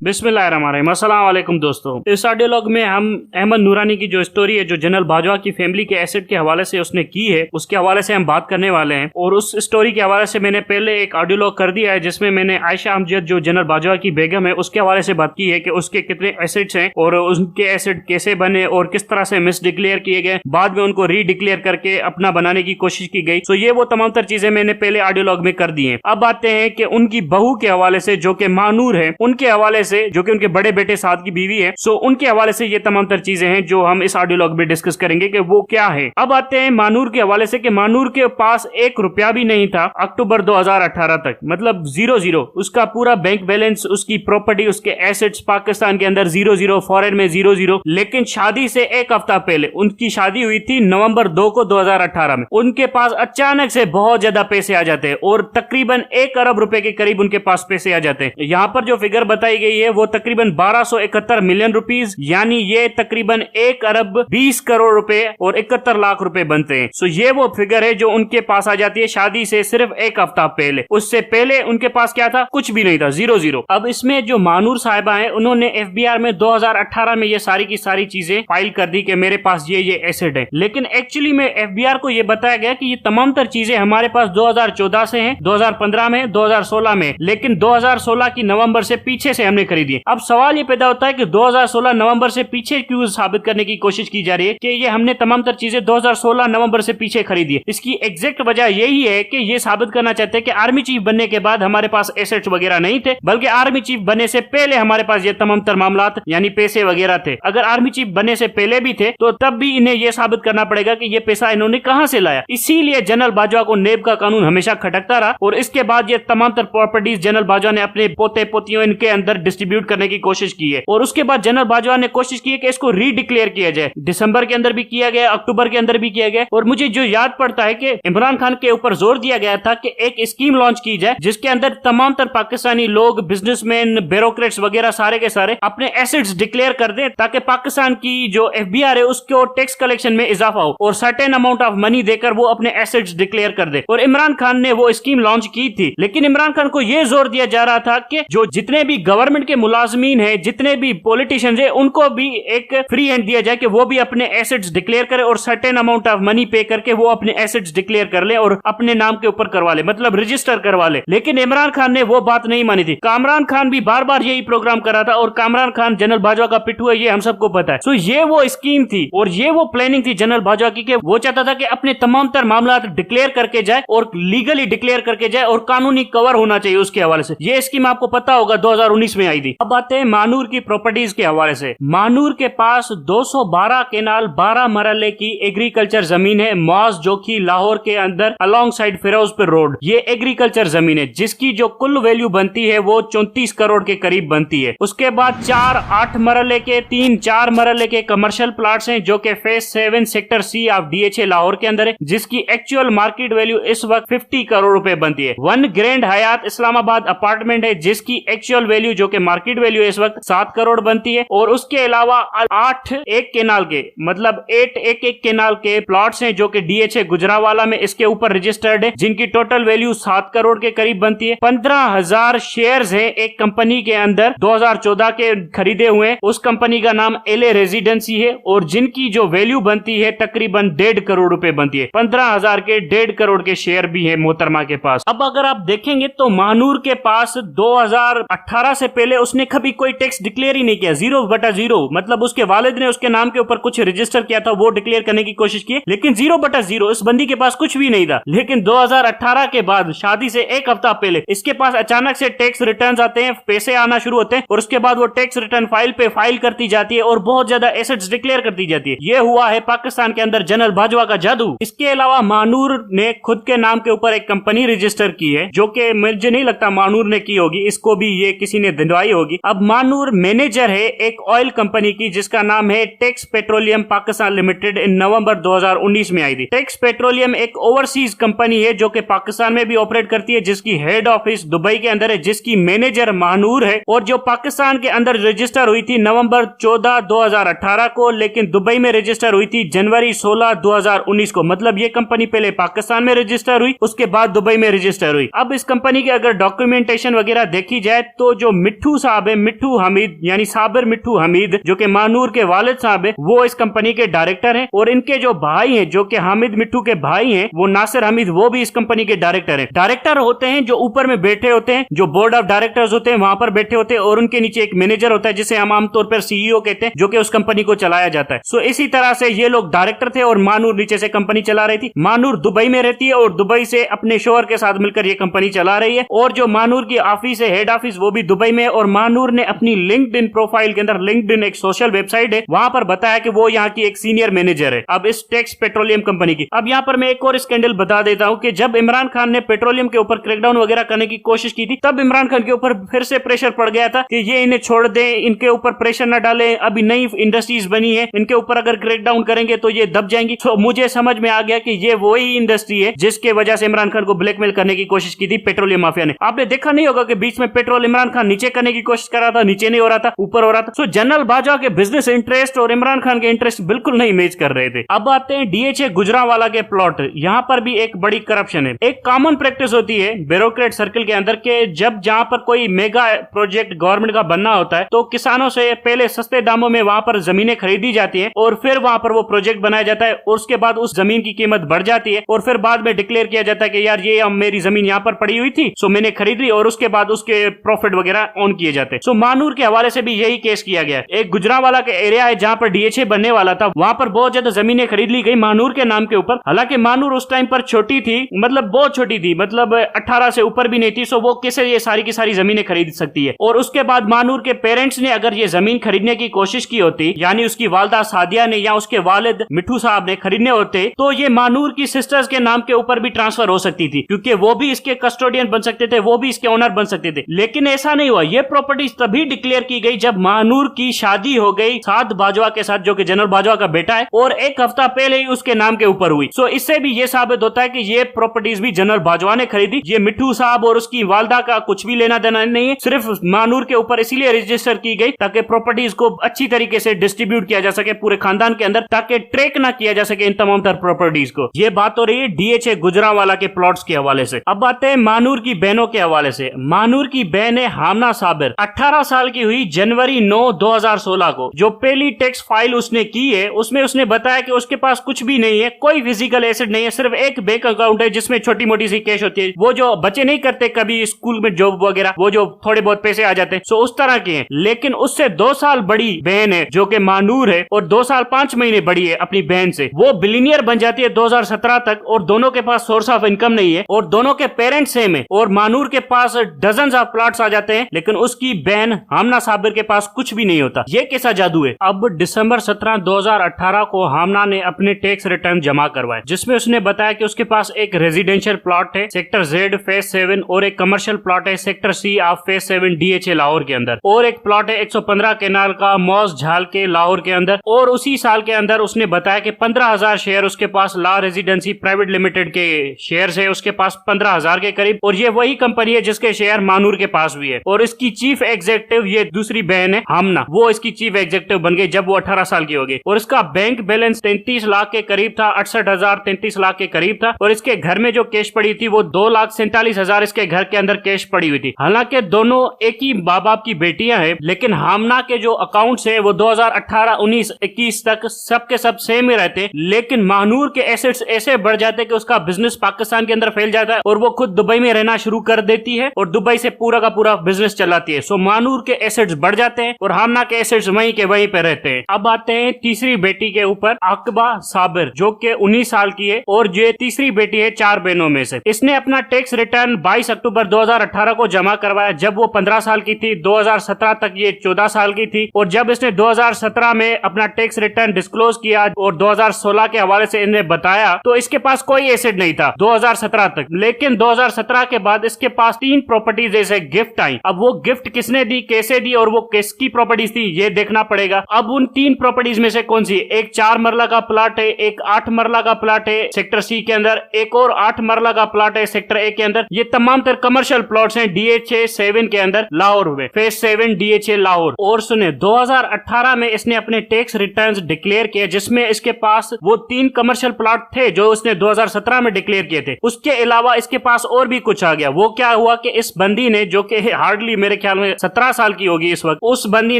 बिस्मिल्लाहिर्रहमानिर्रहीम। अस्सलाम वालेकुम दोस्तों, इस ऑडियो लॉग में हम अहमद नूरानी की जो स्टोरी है जो जनरल बाजवा की फैमिली के एसेट के हवाले से उसने की है उसके हवाले से हम बात करने वाले हैं। और उस स्टोरी के हवाले से मैंने पहले एक ऑडियो लॉग कर दिया है जिसमें मैंने आयशा अमजद जो जनरल बाजवा की बेगम है उसके हवाले से बात की है कि उसके कितने एसेट्स हैं और उनके एसेट कैसे बने और किस तरह से मिस डिक्लेयर किए गए, बाद में उनको रीडिक्लेयर करके अपना बनाने की कोशिश की गई। तो ये वो तमाम तर चीजें मैंने पहले ऑडियो लॉग में कर दी हैं। अब आते हैं कि उनकी बहू के हवाले से जो कि मानूर है, उनके हवाले से जो कि उनके बड़े बेटे साद की बीवी है, सो उनके हवाले से ये तमाम तर चीजें हैं जो हम इस ऑडियो लॉग में डिस्कस करेंगे कि वो क्या है। अब आते हैं मानूर के हवाले से कि मानूर के पास 1 रुपया भी नहीं था अक्टूबर 2018 तक, मतलब 0 उसका पूरा बैंक बैलेंस, उसकी प्रॉपर्टी, उसके एसेट्स पाकिस्तान के अंदर 0 फॉरेन में 0। लेकिन शादी से 1 हफ्ता पहले, उनकी शादी हुई थी नवंबर 2 को 2018 में, उनके पास अचानक से बहुत ज्यादा पैसे आ जाते हैं और तकरीबन 1 अरब रुपए के करीब उनके पास पैसे आ जाते हैं। यहाँ पर जो फिगर बताई गई है वो तकरीबन 1271 मिलियन रुपीस, यानी ये तकरीबन 1 अरब 20 करोड़ रुपए और 71 लाख रुपए बनते हैं। सो ये वो फिगर है जो उनके पास आ जाती है शादी से सिर्फ 1 हफ्ता पहले। उससे पहले उनके पास क्या था? कुछ भी नहीं था, 0। अब इसमें जो मानूर साहिबा है उन्होंने एफबीआर में 2018 में ये सारी की सारी चीजें फाइल कर दी कि मेरे पास ये एसेट है। लेकिन एक्चुअली में एफबीआर को ये बताया गया कि ये तमाम तर चीजें हमारे पास 2014 से हैं, 2015 में, 2016 में, लेकिन 2016 की नवंबर से पीछे से हमने खरीदी। अब सवाल ये पैदा होता है कि 2016 नवंबर से पीछे क्यों साबित करने की कोशिश की जा रही है कि ये हमने तमाम तर चीजें 2016 नवंबर से पीछे खरीदी है। इसकी एग्जैक्ट वजह यही है कि ये साबित करना चाहते हैं कि आर्मी चीफ बनने के बाद हमारे पास एसेट्स वगैरह नहीं थे, बल्कि आर्मी चीफ बनने से पहले हमारे पास ये तमाम तर मामलात यानी पैसे वगैरह थे। अगर आर्मी चीफ बनने से पहले भी थे तो तब भी इन्हें यह साबित करना पड़ेगा कि ये पैसा इन्होंने कहां से लाया। इसीलिए जनरल बाजवा को नेब का कानून हमेशा खटकता रहा और इसके बाद ये तमाम तर प्रॉपर्टीज जनरल बाजवा ने अपने पोते पोतियों इनके अंदर डिस्ट्रीब्यूट करने की कोशिश की है। और उसके बाद जनरल बाजवा ने कोशिश की है कि इसको रीडिक्लेयर किया जाए। दिसंबर के अंदर भी किया गया, अक्टूबर के अंदर भी किया गया। और मुझे जो याद पड़ता है कि इमरान खान के ऊपर जोर दिया गया था कि एक स्कीम लॉन्च की जाए जिसके अंदर तमाम तर पाकिस्तानी लोग, बिजनेसमैन, ब्यूरोक्रेट्स वगैरह सारे के सारे अपने एसेट्स डिक्लेयर कर दें ताकि पाकिस्तान की जो एफबीआर है उसको टैक्स कलेक्शन में इजाफा हो और सर्टेन अमाउंट ऑफ मनी देकर वो अपने एसेट्स डिक्लेयर कर दे। और इमरान खान ने वो स्कीम लॉन्च की थी, लेकिन इमरान खान को यह जोर दिया जा रहा था कि जो जितने भी गवर्नमेंट के मुलाजमीन है, जितने भी पॉलिटिशियंस है, उनको भी एक फ्री हैंड दिया जाए कि वो भी अपने एसेट्स डिक्लेयर करे और सर्टेन अमाउंट ऑफ मनी पे करके वो अपने एसेट्स डिक्लेयर कर ले और अपने नाम के ऊपर करवा ले, मतलब रजिस्टर करवा ले। लेकिन इमरान खान ने वो बात नहीं मानी थी। कामरान खान भी बार बार यही प्रोग्राम कर रहा था और कामरान खान जनरल बाजवा का पिट्ठू है, ये हम सबको पता है। सो ये वो स्कीम थी और ये वो प्लानिंग थी जनरल बाजवा की कि वो चाहता था कि अपने तमाम तर मामला डिक्लेयर करके जाए और लीगली डिक्लेयर करके जाए और कानूनी कवर होना चाहिए उसके हवाले से। ये स्कीम आपको पता होगा 2019 में आई थी। अब आते हैं मानूर की प्रॉपर्टीज के हवाले से। मानूर के पास 212 केनाल 12 मरले की एग्रीकल्चर जमीन है, मौज जोखी लाहौर के अंदर अलोंग साइड फिरोजपुर रोड। ये एग्रीकल्चर जमीन है जिसकी जो कुल वैल्यू बनती है वो 34 करोड़ के करीब बनती है। उसके बाद 4 8 मरले के 3 4 मरले के कमर्शियल प्लाट्स हैं जो कि phase 7 sector C of DHA Lahore के अंदर है, जिसकी एक्चुअल मार्केट वैल्यू इस वक्त 50 करोड़ रुपए बनती है। 1 ग्रैंड हयात इस्लामाबाद अपार्टमेंट है जिसकी एक्चुअल वैल्यू जो कि मार्केट वैल्यू इस वक्त 7 करोड़ बनती है। और उसके अलावा 8 एक केनाल के, मतलब 8 एक केनाल के प्लॉट्स हैं जो कि डीएचए गुजरावाला में इसके ऊपर रजिस्टर्ड है, जिनकी टोटल वैल्यू 7 करोड़ के करीब बनती है। 15,000 शेयर्स हैं एक कंपनी के अंदर 2014 के खरीदे हुए। उस कंपनी का नाम एले रेजिडेंसी है और जिनकी जो वैल्यू बनती है तकरीबन 1.5 करोड़ रुपए बनती है। 15,000 के 1.5 करोड़ के शेयर भी है मोहतरमा के पास। अब अगर आप देखेंगे तो मानूर के पास 2018 से पहले उसने कभी कोई टैक्स डिक्लेयर ही नहीं किया, 0/0। मतलब उसके वालिद ने उसके नाम के ऊपर कुछ रजिस्टर किया था, वो डिक्लेयर करने की कोशिश की, लेकिन 0/0 इस बंदी के पास कुछ भी नहीं था। लेकिन 2018 के बाद शादी से 1 हफ्ता पहले इसके पास अचानक से टैक्स रिटर्न्स आते हैं, पैसे आना शुरू होते हैं और उसके बाद वो टैक्स रिटर्न फाइल पे फाइल करती जाती है और बहुत ज्यादा एसेट्स डिक्लेयर करती जाती है। ये हुआ है पाकिस्तान के अंदर जनरल बाजवा का जादू। इसके अलावा मानूर ने खुद के नाम के ऊपर एक कंपनी रजिस्टर की है जो कि मुझे नहीं लगता मानूर ने की होगी, इसको भी ये किसी ने दिलवाई होगी। अब मानूर मैनेजर है एक ऑयल कंपनी की जिसका नाम है टेक्स पेट्रोलियम पाकिस्तान लिमिटेड। इन नवंबर 2019 में आई थी। टेक्स पेट्रोलियम एक ओवरसीज कंपनी है जो कि पाकिस्तान में भी ऑपरेट करती है, जिसकी हेड ऑफिस दुबई के अंदर है, जिसकी मैनेजर मानूर है और जो पाकिस्तान के अंदर रजिस्टर हुई थी नवंबर 14 2018 को, लेकिन दुबई में रजिस्टर हुई थी जनवरी 16 2019 को। मतलब ये कंपनी पहले पाकिस्तान में रजिस्टर हुई, उसके बाद दुबई में रजिस्टर हुई। अब इस कंपनी के अगर डॉक्यूमेंटेशन वगैरह देखी जाए तो जो मिट्ठू मिट्ठू साहब है, मिट्ठू हमीद यानी साबिर मिट्ठू हमीद, जो कि मानूर के वालिद साहब है, वो इस कंपनी के डायरेक्टर हैं। और इनके जो भाई हैं, जो कि हामिद मिट्ठू के भाई हैं, वो नासिर हमीद, वो भी इस कंपनी के डायरेक्टर हैं। डायरेक्टर होते हैं जो ऊपर में बैठे होते हैं, जो बोर्ड ऑफ डायरेक्टर्स होते हैं वहां पर बैठे होते हैं, और उनके नीचे एक मैनेजर होता है जिसे हम आमतौर पर सीईओ कहते हैं, जो कि उस कंपनी को चलाया जाता है। सो इसी तरह से ये लोग डायरेक्टर थे और मानूर नीचे से कंपनी चला रही थी। मानूर दुबई में रहती है और दुबई से अपने शोहर के साथ मिलकर ये कंपनी चला रही है। और जो मानूर की ऑफिस है, हेड ऑफिस, वो भी दुबई में है। और मानूर ने अपनी लिंक्डइन प्रोफाइल के अंदर, लिंक्डइन एक सोशल वेबसाइट है, वहां पर बताया कि वो यहाँ की एक सीनियर मैनेजर है अब इस टेक्स पेट्रोलियम कंपनी की। अब यहाँ पर मैं एक और स्कैंडल बता देता हूँ कि जब इमरान खान ने पेट्रोलियम के ऊपर क्रैकडाउन वगैरह करने की कोशिश की थी, तब इमरान खान के ऊपर फिर से प्रेशर पड़ गया था कि ये इन्हें छोड़ दें, इनके ऊपर प्रेशर न डालें, अभी नई इंडस्ट्रीज बनी है, इनके ऊपर अगर क्रैकडाउन करेंगे तो ये दब जाएंगी। तो मुझे समझ में आ गया कि ये वही इंडस्ट्री है जिसके वजह से इमरान खान को ब्लैकमेल करने की कोशिश की थी पेट्रोलियम माफिया ने। आपने देखा नहीं होगा कि बीच में पेट्रोल इमरान खान नीचे करने की कोशिश कर रहा था, नीचे नहीं हो रहा था, ऊपर हो रहा था। सो जनरल बाजवा के बिजनेस इंटरेस्ट और इमरान खान के इंटरेस्ट बिल्कुल नहीं मैच कर रहे थे। अब आते हैं डीएचए गुजरांवाला के प्लॉट। यहाँ पर भी एक बड़ी करप्शन है। एक कॉमन प्रैक्टिस होती है ब्यूरोक्रेट सर्कल के अंदर के जब जहाँ पर कोई मेगा प्रोजेक्ट गवर्नमेंट का बनना होता है तो किसानों से पहले सस्ते दामों में वहां पर जमीनें खरीदी जाती है और फिर वहां पर वो प्रोजेक्ट बनाया जाता है और उसके बाद उस जमीन की कीमत बढ़ जाती है और फिर बाद में डिक्लेयर किया जाता है कि यार ये मेरी जमीन यहाँ पर पड़ी हुई थी, सो मैंने खरीद ली, और उसके बाद उसके प्रॉफिट वगैरह ऑन किए जाते हैं। सो मानूर के हवाले से भी यही केस किया गया। एक गुजरांवाला के एरिया है जहाँ पर डीएचए बनने वाला था, वहां पर बहुत ज्यादा जमीनें खरीद ली गई मानूर के नाम के ऊपर। हालांकि मानूर उस टाइम पर छोटी थी, मतलब बहुत छोटी थी, मतलब 18 से ऊपर भी नहीं थी, सो वो कैसे ये सारी की सारी जमीनें खरीद सकती है। और उसके बाद मानूर के पेरेंट्स ने अगर ये जमीन खरीदने की कोशिश की होती, यानी उसकी वालदा सादिया ने या उसके वालिद मिट्ठू साहब ने खरीदने होते, तो ये मानूर की सिस्टर्स के नाम के ऊपर भी ट्रांसफर हो सकती थी, क्योंकि वो भी इसके कस्टोडियन बन सकते थे, वो भी इसके ओनर बन सकते थे। लेकिन ऐसा नहीं हुआ। ये प्रॉपर्टीज तभी डिक्लेयर की गई जब मानूर की शादी हो गई साद बाजवा के साथ, जो कि जनरल बाजवा का बेटा है, और एक हफ्ता पहले ही उसके नाम के ऊपर हुई। सो इससे भी ये साबित होता है कि ये प्रॉपर्टीज भी जनरल बाजवा ने खरीदी। ये मिट्ठू साहब और उसकी वालदा का कुछ भी लेना देना नहीं है, सिर्फ मानूर के ऊपर इसलिए रजिस्टर की गई ताकि प्रॉपर्टीज को अच्छी तरीके से डिस्ट्रीब्यूट किया जा सके पूरे खानदान के अंदर, ताकि ट्रैक ना किया जा सके इन तमाम तर प्रॉपर्टीज को। ये बात हो रही है डीएचए गुजरांवाला के प्लॉट्स के हवाले से। अब आते हैं मानूर की बहनों के हवाले से। मानूर की बहन है हामना साबिर, 18 साल की हुई जनवरी 9, 2016 को। जो पहली टैक्स फाइल उसने की है उसमें उसने बताया कि उसके पास कुछ भी नहीं है, कोई फिजिकल एसेट नहीं है, सिर्फ एक बैंक अकाउंट है जिसमें छोटी मोटी सी कैश होती है, वो जो बच्चे नहीं करते कभी स्कूल में जॉब वगैरह, वो जो थोड़े बहुत पैसे आ जाते हैं, सो उस तरह के हैं। लेकिन उससे 2 साल बड़ी बहन है जो कि मानूर है, और 2 साल 5 महीने बड़ी है अपनी बहन से। वो बिलियनियर बन जाती है 2017 तक, और दोनों के पास सोर्स ऑफ इनकम नहीं है, और दोनों के पेरेंट्स सेम है, और मानूर के पास डजन्स ऑफ प्लॉट्स आ जाते हैं, लेकिन उसकी बहन हामना साबिर के पास कुछ भी नहीं होता। ये कैसा जादू है। अब दिसंबर 17, 2018 को हामना ने अपने टैक्स रिटर्न जमा करवाए, जिसमें उसने बताया कि उसके पास एक रेजिडेंशियल प्लॉट है सेक्टर Z फेज 7, और एक कमर्शियल प्लॉट है sector C of phase 7 DHA Lahore के अंदर, और एक प्लॉट है 115 केनाल का मौज झाल के लाहौर के अंदर। और उसी साल के अंदर उसने बताया कि 15,000 शेयर उसके पास ला रेजिडेंसी प्राइवेट लिमिटेड के शेयर है उसके पास 15,000 के करीब, और ये वही कंपनी है जिसके शेयर मानूर के पास भी है। और इसकी चीफ एग्जीक्यूटिव ये दूसरी बहन है हामना, वो इसकी चीफ एग्जीक्यूटिव बन गई जब वो 18 साल की हो गई। और इसका बैंक बैलेंस 33 लाख के करीब था, 68,033 लाख के करीब था। और इसके घर में जो कैश पड़ी थी वो 2,47,000 इसके घर के अंदर कैश पड़ी हुई थी। हालांकि दोनों एक ही माँ बाप की बेटियां हैं, लेकिन हामना के जो अकाउंट्स है वो 2018, 19, 21 तक सबके सब सेम ही रहते, लेकिन मानूर के एसेट्स ऐसे बढ़ जाते कि उसका बिजनेस पाकिस्तान के अंदर फैल जाता है और वो खुद दुबई में रहना शुरू कर देती है और दुबई से पूरा का पूरा बिजनेस चलाती है। सो मानूर के एसेट्स बढ़ जाते हैं और हामना के एसेट्स वहीं के वहीं पे रहते हैं। अब आते हैं तीसरी बेटी के ऊपर, आकबा साबिर, जो कि 19 साल की है और ये तीसरी बेटी है 4 बहनों में से। इसने अपना टैक्स रिटर्न 22 अक्टूबर 2018 को जमा करवाया जब वो 15 साल की थी। 2017 तक ये 14 साल की थी, और जब इसने 2017 में अपना टैक्स रिटर्न डिस्क्लोज किया और 2016 के हवाले से इन्हें बताया तो इसके पास कोई एसेट नहीं था 2017 तक। लेकिन 2017 के बाद इसके पास 3 प्रॉपर्टीज जैसे गिफ्ट आई। अब वो गिफ्ट किसने दी, कैसे दी और वो किसकी प्रॉपर्टीज थी ये देखना पड़ेगा। अब उन 3 प्रॉपर्टीज में से कौन सी, एक 4 मरला का प्लाट है, एक 8 मरला का प्लाट है सेक्टर C के अंदर, एक और 8 मरला का प्लाट है सेक्टर A के अंदर। ये तमाम तर कमर्शियल प्लॉट्स हैं DHA 7 के अंदर लाहौर में, फेज 7 DHA लाहौर। और सुने 2018 में इसने अपने टैक्स रिटर्न्स डिक्लेयर किए जिसमें इसके पास वो 3 कमर्शियल प्लॉट थे जो उसने 2017 में डिक्लेयर किए थे। उसके अलावा इसके पास और भी कुछ आ गया। वो क्या हुआ कि इस बंदी ने, जो कि हार्डली मेरे ख्याल में 17 साल की होगी इस वक्त, उस बंदी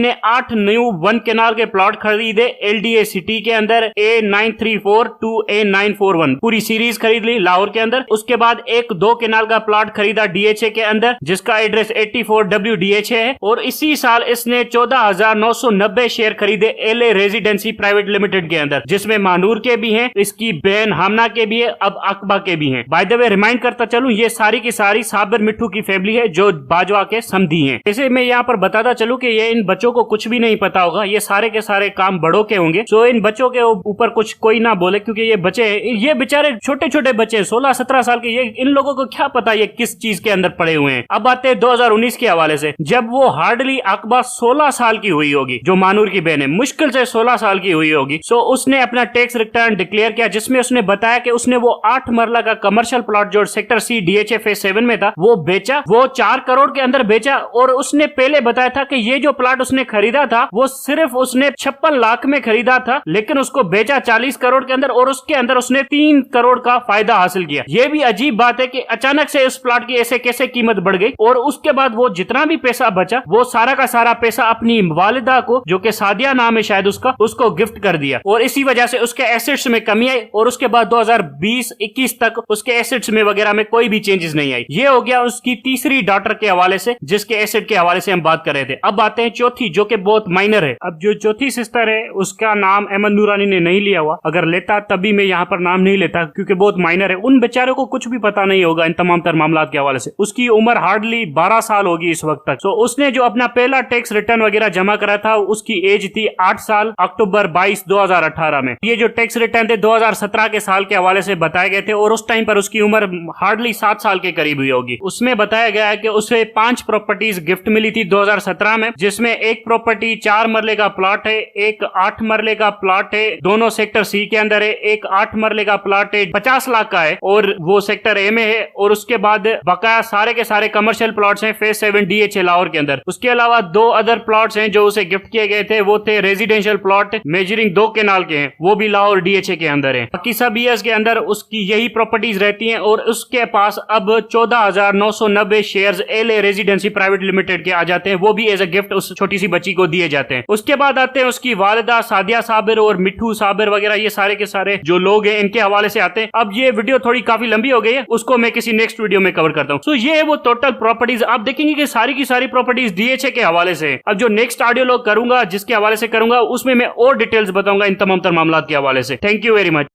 ने 8 न्यू 1 कैनाल के प्लॉट खरीदे LDA सिटी के अंदर, A934 टू A941 पूरी सीरीज खरीद ली लाहौर के अंदर। उसके बाद एक 2 कैनाल का प्लॉट खरीदा DHA के अंदर जिसका एड्रेस 84W DHA है, और इसी साल इसने 14,990 शेयर खरीदे LA रेजिडेंसी प्राइवेट लिमिटेड के अंदर, जिसमें मानूर के भी हैं, इसकी बहन हामना के भी है, अब अकबा के भी हैं। बाय द वे रिमाइंड करता चलूं, ये सारी की सारी साबिर मिट्टू की फैमिली है जो बाजवा के समधी हैं। इसे मैं यहाँ पर बताता चलूं कि ये इन बच्चों को कुछ भी नहीं पता होगा, ये सारे के सारे काम बड़ों के होंगे, तो इन बच्चों के ऊपर कुछ कोई ना बोले, क्योंकि ये बच्चे ये बेचारे छोटे छोटे बच्चे 16-17 साल के, ये इन लोगों को क्या पता ये किस चीज के अंदर पड़े हुए हैं। अब आते हैं 2019 के हवाले से, जब वो हार्डली अकबा 16 साल की हुई होगी, जो मानूर की बहन है मुश्किल से 16 साल की हुई होगी, सो उसने अपना टैक्स रिटर्न डिक्लेयर किया, जिसमें उसने बताया कि उसने वो 8 मरला का कमर्शियल प्लॉट जो सेक्टर C DHA फेज 7 में था वो बेचा, वो 4 करोड़ के अंदर बेचा। और उसने पहले बताया था कि ये जो प्लॉट उसने खरीदा था वो सिर्फ उसने 56 लाख में खरीदा था, लेकिन उसको बेचा 40 करोड़ के अंदर, और उसके अंदर उसने 3 करोड़ का फायदा हासिल किया। ये भी अजीब बात है कि अचानक से उस प्लॉट की ऐसे कैसे कीमत बढ़ गई, और उसके बाद वो जितना भी पैसा बचा वो सारा का सारा पैसा अपनी वालिदा को, जो कि सादिया नाम है शायद उसको गिफ्ट कर दिया, और इसी वजह से उसके एसेट्स में कमी आई, और उसके बाद 2020-21 तक उसके एसेट्स में वगैरह में कोई भी चेंजेस नहीं आई। ये हो गया उसकी तीसरी डॉटर के हवाले से, जिसके एसेट के हवाले से हम बात कर रहे थे। अब आते हैं चौथी, जो कि बहुत माइनर है। अब जो चौथी सिस्टर है उसका नाम अहमद नूरानी ने नहीं लिया हुआ, अगर लेता तभी मैं यहाँ पर नाम नहीं लेता, क्योंकि बहुत माइनर है, उन बेचारों को कुछ भी पता नहीं होगा इन तमाम तर मामला के हवाले से। उसकी उम्र हार्डली 12 साल होगी इस वक्त तक। तो उसने जो अपना पहला टैक्स रिटर्न वगैरह जमा करा था उसकी एज थी 8 साल, अक्टूबर 22, 2018 में। ये जो टैक्स रिटर्न थे 2017 के साल के हवाले से बताए गए थे, और उस टाइम पर उसकी उम्र हार्डली 7 साल के करीब हुई होगी। उसमें बताया गया है कि उसे 5 प्रॉपर्टीज गिफ्ट मिली थी 2017 में, जिसमें एक प्रॉपर्टी 4 मरले का प्लॉट है, एक 8 मरले का प्लॉट है, दोनों सेक्टर C के अंदर है, एक 8 मरले का प्लॉट है 50 लाख का है और वो सेक्टर A में है, और उसके बाद बकाया सारे के सारे कमर्शियल प्लॉट्स हैं फेज 7 DHA लाहौर के अंदर। उसके अलावा 2 अदर प्लॉट्स हैं जो उसे गिफ्ट किए गए थे, वो थे रेजिडेंशियल प्लॉट मेजरिंग 2 कैनाल के हैं, वो भी लाहौर DHA के अंदर है। बाकी सब ईयर्स के अंदर उसकी यही प्रॉपर्टीज रहती हैं, और उसके पास अब 14,990 shares LA residency private limited के आ जाते हैं, वो भी एज अ गिफ्ट उस छोटी सी बच्ची को दिए जाते हैं। उसके बाद आते हैं उसकी वालिदा सादिया साबिर और मिट्ठू साबिर वगैरह, ये सारे के सारे जो लोग हैं इनके हवाले से आते हैं। अब ये वीडियो थोड़ी काफी लंबी हो गई है, उसको मैं किसी नेक्स्ट वीडियो में कवर करता हूँ। सो ये है वो टोटल प्रॉपर्टीज, आप देखेंगे कि सारी की सारी प्रॉपर्टीज DHA के हवाले से। अब जो नेक्स्ट ऑडियो लॉग करूंगा जिसके हवाले से करूंगा उसमें मैं और डिटेल्स बताऊंगा इन तमाम तर मामला के हवाले से। Thank you very much.